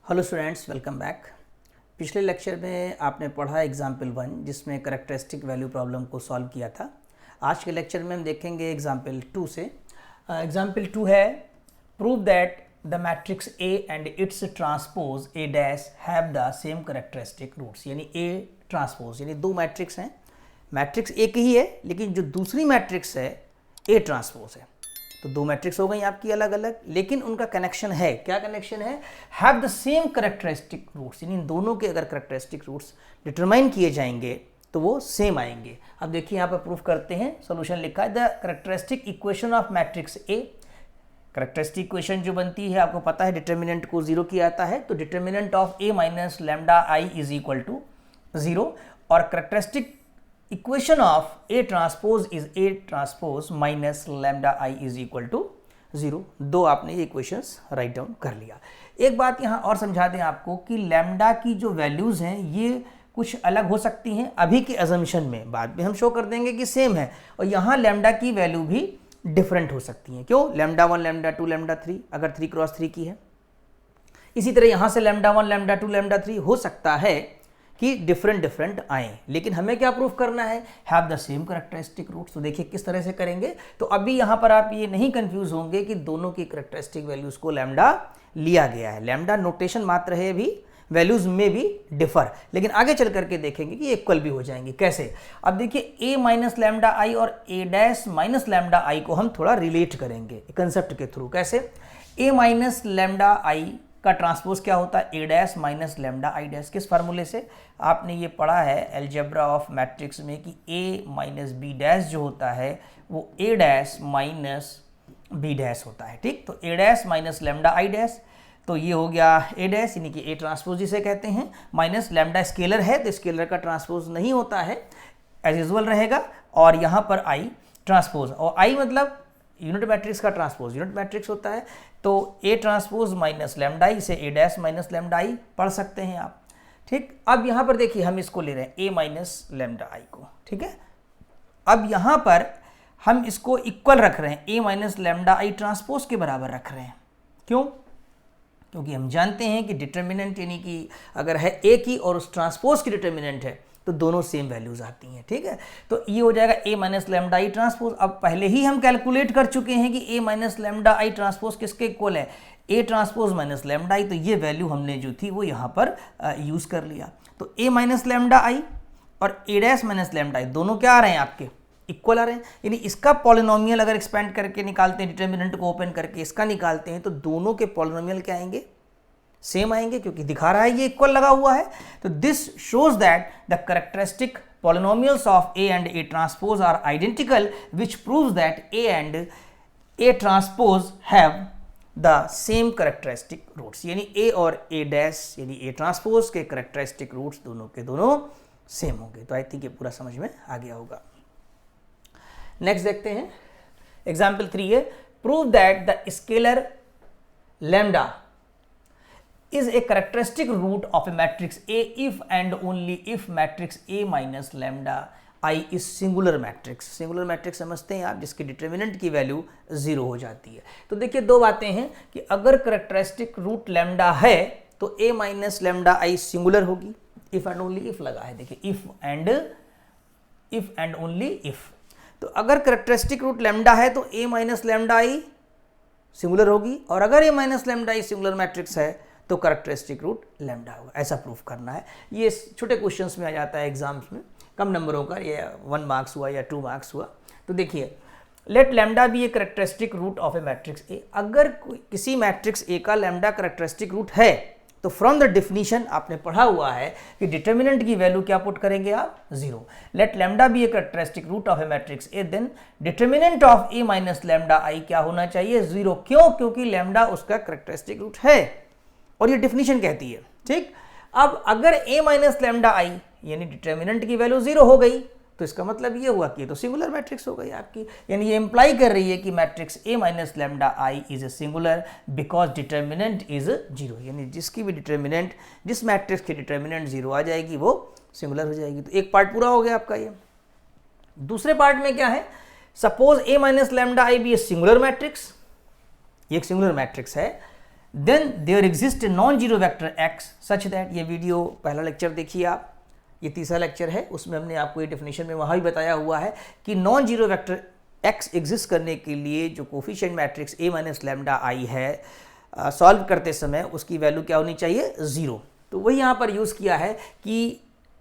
Hello students, welcome back. पिछले lecture में आपने पढ़ा एग्जाम्पल 1 जिसमें करैक्टरिस्टिक वैल्यू प्रॉब्लम को सॉल्व किया था। आज के लेक्चर में हम देखेंगे एग्जाम्पल 2 से। एग्जाम्पल 2 है prove that the matrix A and its transpose A dash have the same characteristic roots. यानी ए ट्रांसपोज यानी दो मैट्रिक्स हैं, मैट्रिक्स एक ही है लेकिन जो दूसरी मैट्रिक्स है ए ट्रांसपोज है। तो दो मैट्रिक्स हो गई आपकी अलग अलग, लेकिन उनका कनेक्शन है। क्या कनेक्शन है? Have the same characteristic roots, यानी दोनों के अगर करैक्टरिस्टिक रूट्स डिटरमाइन किए जाएंगे तो वो सेम आएंगे। अब देखिए यहाँ पर प्रूफ करते हैं। सॉल्यूशन लिखा है the characteristic equation of matrix A. Characteristic equation जो बनती है आपको पता है डिटर्मिनेंट को 0 किया जाता है, तो determinant of A minus lambda I is equal to 0 और characteristic equation of A transpose is A transpose minus lambda I is equal to 0। दो आपने ये इक्वेशंस राइट डाउन कर लिया। एक बात यहाँ और समझा दें आपको कि लैम्डा की जो वैल्यूज हैं ये कुछ अलग हो सकती हैं अभी के अजम्पशन में, बाद में हम शो कर देंगे कि सेम है। और यहाँ लैम्डा की वैल्यू भी डिफरेंट हो सकती हैं। क्यों? लैम्डा 1 लैम्डा 2 लैम्डा 3 अगर 3 क्रॉस 3 की है। इसी तरह यहाँ से लैम्डा 1 लैम्डा 2 लैम्डा 3 हो सकता है कि डिफरेंट आए, लेकिन हमें क्या प्रूफ करना है? Have the same characteristic roots. तो देखिए किस तरह से करेंगे। तो अभी यहाँ पर आप ये नहीं कंफ्यूज होंगे कि दोनों की करैक्टरिस्टिक वैल्यूज को लैम्डा लिया गया है। लैम्डा नोटेशन मात्र है, भी वैल्यूज में भी डिफर, लेकिन आगे चल करके देखेंगे कि इक्वल भी हो जाएंगे। कैसे? अब देखिए ए माइनस लैम्डा आई और ए डैश माइनस लैम्डा आई को हम थोड़ा रिलेट करेंगे कंसेप्ट के थ्रू। कैसे? ए माइनस लैम्डा आई का ट्रांसपोज क्या होता है? A dash minus lambda I dash. किस फार्मूले से? आपने ये पढ़ा है अलजेब्रा ऑफ मैट्रिक्स में कि ए माइनस बी डैश जो होता है वो A dash minus B dash होता है। ठीक, तो A dash minus lambda I dash, तो ये हो गया ए डैश यानी कि ए ट्रांसपोज जिसे कहते हैं, माइनस लैम्डा स्केलर है तो स्केलर का ट्रांसपोज नहीं होता है, एज यूजुअल रहेगा। और यहाँ पर आई ट्रांसपोज, और आई मतलब यूनिट मैट्रिक्स का ट्रांसपोज यूनिट मैट्रिक्स होता है, तो ए ट्रांसपोज माइनस लैम्डा आई से ए डैश माइनस लैम्डा आई पढ़ सकते हैं आप। ठीक, अब यहाँ पर देखिए हम इसको ले रहे हैं ए माइनस लैम्डा आई को। ठीक है, अब यहाँ पर हम इसको इक्वल रख रहे हैं, ए माइनस लैम्डा आई ट्रांसपोज के बराबर रख रहे हैं। क्यों? क्योंकि हम जानते हैं कि डिटर्मिनेंट यानी कि अगर है ए की और उस ट्रांसपोज की डिटर्मिनेंट है तो दोनों सेम वैल्यूज आती हैं। ठीक है, तो ये हो जाएगा ए माइनस लैम्डा आई ट्रांसपोज। अब पहले ही हम कैलकुलेट कर चुके हैं कि ए माइनस लैम्डा आई ट्रांसपोज किसके इक्वल है? ए ट्रांसपोज माइनस लैम्डा आई। तो ये वैल्यू हमने जो थी वो यहाँ पर यूज कर लिया। तो ए माइनस लैम्डा आई और ए डैश माइनस लैम्डा आई दोनों क्या आ रहे हैं? आपके इक्वल आ रहे हैं। यानी इसका पॉलिनोमियल अगर एक्सपेंड करके निकालते हैं, डिटर्मिनेंट को ओपन करके इसका निकालते हैं, तो दोनों के पॉलिनोमियल क्या आएंगे? सेम आएंगे, क्योंकि दिखा रहा है ये इक्वल लगा हुआ है। तो this shows that the characteristic polynomials of A and A transpose are identical, which proves that A and A transpose have the same characteristic roots. यानी ए और ए डैश यानी ए ट्रांसपोज के characteristic roots दोनों के दोनों same होंगे। तो I think ये पूरा समझ में आ गया होगा। नेक्स्ट देखते हैं एग्जाम्पल 3 है prove that the scalar lambda is a characteristic root of a matrix A if and only if matrix A minus lambda I is singular matrix। Singular matrix समझते हैं आप, जिसकी डिटर्मिनेंट की वैल्यू 0 हो जाती है। तो देखिए दो बातें हैं कि अगर करैक्टरिस्टिक रूट लैम्डा है तो A minus lambda I singular होगी। इफ एंड ओनली इफ लगा है, देखिए इफ एंड ओनली इफ। तो अगर करैक्टरिस्टिक रूट लैम्डा है तो A minus lambda I singular होगी, और अगर A minus lambda I singular matrix है तो करैक्टरिस्टिक रूट लैम्डा होगा। ऐसा प्रूफ करना है। ये छोटे क्वेश्चंस में आ जाता है एग्जाम्स में, कम नंबरों का, ये 1 मार्क्स हुआ या 2 मार्क्स हुआ। तो देखिए let lambda be a characteristic root of a matrix A. अगर किसी मैट्रिक्स ए का लैम्डा करैक्टरिस्टिक रूट है तो फ्रॉम द डेफिनीशन आपने पढ़ा हुआ है कि डिटर्मिनेंट की वैल्यू क्या पुट करेंगे आप? 0। Let lambda be a characteristic root of a matrix A, then determinant of A minus lambda I क्या होना चाहिए? 0। क्यों? क्योंकि लैम्डा उसका करैक्टरिस्टिक रूट है और ये डेफिनेशन कहती है। ठीक, अब अगर a माइनस लैम्डा आई यानी डिटर्मिनेंट की वैल्यू 0 हो गई तो इसका मतलब ये हुआ कि ये तो सिंगुलर मैट्रिक्स हो गई आपकी। यानी ये इंप्लाई कर रही है कि matrix a minus lambda I is a singular because determinant is 0। यानी जिसकी भी डिटर्मिनेंट, जिस मैट्रिक्स की डिटर्मिनेंट 0 आ जाएगी वो सिंगुलर हो जाएगी। तो एक पार्ट पूरा हो गया आपका ये। दूसरे पार्ट में क्या है? Suppose a minus lambda I भी ए सिंगुलर मैट्रिक्स, ये एक सिंगुलर मैट्रिक्स है then there exist a non zero vector x such that, ये वीडियो पहला लेक्चर देखिए आप, ये तीसरा लेक्चर है, उसमें हमने आपको ये डेफिनेशन में वहाँ भी बताया हुआ है कि non zero vector x exist करने के लिए जो coefficient matrix a minus lambda I है सॉल्व करते समय उसकी वैल्यू क्या होनी चाहिए, 0। तो वही यहाँ पर यूज़ किया है कि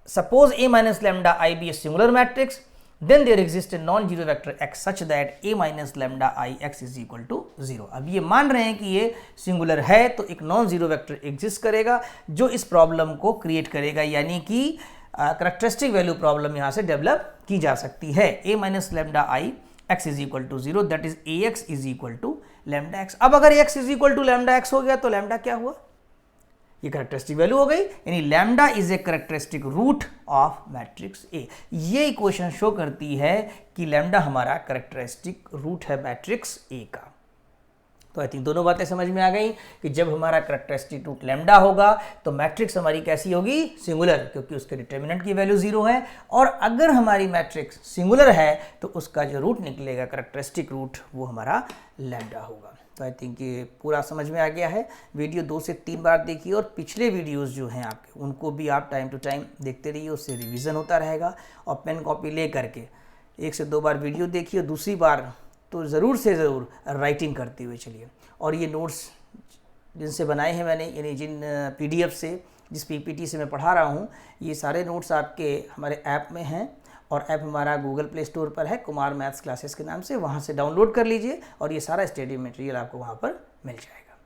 suppose a minus lambda I be a singular matrix, then there exists a non-zero vector x such that a minus lambda i x is equal to 0। अब ये मान रहे हैं कि ये सिंगुलर है तो एक नॉन जीरो वेक्टर एग्जिस्ट करेगा जो इस प्रॉब्लम को क्रिएट करेगा, यानी कि करेक्टरिस्टिक वैल्यू प्रॉब्लम यहाँ से डेवलप की जा सकती है। a minus lambda I x is equal to 0, that is ax is equal to lambda x। अब अगर ax is equal to lambda x हो गया तो लैम्डा क्या हुआ, ये करेक्टरिस्टिक वैल्यू हो गई, यानी lambda is a characteristic root of matrix A. ये इक्वेशन शो करती है कि लैम्डा हमारा करेक्टरिस्टिक रूट है मैट्रिक्स ए का। तो आई थिंक दोनों बातें समझ में आ गई कि जब हमारा करेक्टरिस्टिक रूट लैम्डा होगा तो मैट्रिक्स हमारी कैसी होगी, सिंगुलर, क्योंकि उसके डिटर्मिनेंट की वैल्यू 0 है। और अगर हमारी मैट्रिक्स सिंगुलर है तो उसका जो रूट निकलेगा करेक्टरिस्टिक रूट वो हमारा लैम्डा होगा। तो आई थिंक ये पूरा समझ में आ गया है। वीडियो 2 से 3 बार देखिए और पिछले वीडियोस जो हैं आपके उनको भी आप टाइम टू टाइम देखते रहिए, उससे रिवीजन होता रहेगा। और पेन कॉपी ले करके 1 से 2 बार वीडियो देखिए, दूसरी बार तो ज़रूर से ज़रूर राइटिंग करते हुए चलिए। और ये नोट्स जिनसे बनाए हैं मैंने, यानी जिन PDF से, जिस PPT से मैं पढ़ा रहा हूँ, ये सारे नोट्स आपके हमारे ऐप में हैं। और ऐप हमारा गूगल प्ले स्टोर पर है, कुमार मैथ्स क्लासेस के नाम से, वहाँ से डाउनलोड कर लीजिए और ये सारा स्टडी मटेरियल आपको वहाँ पर मिल जाएगा।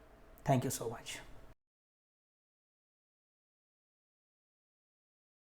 Thank you so much.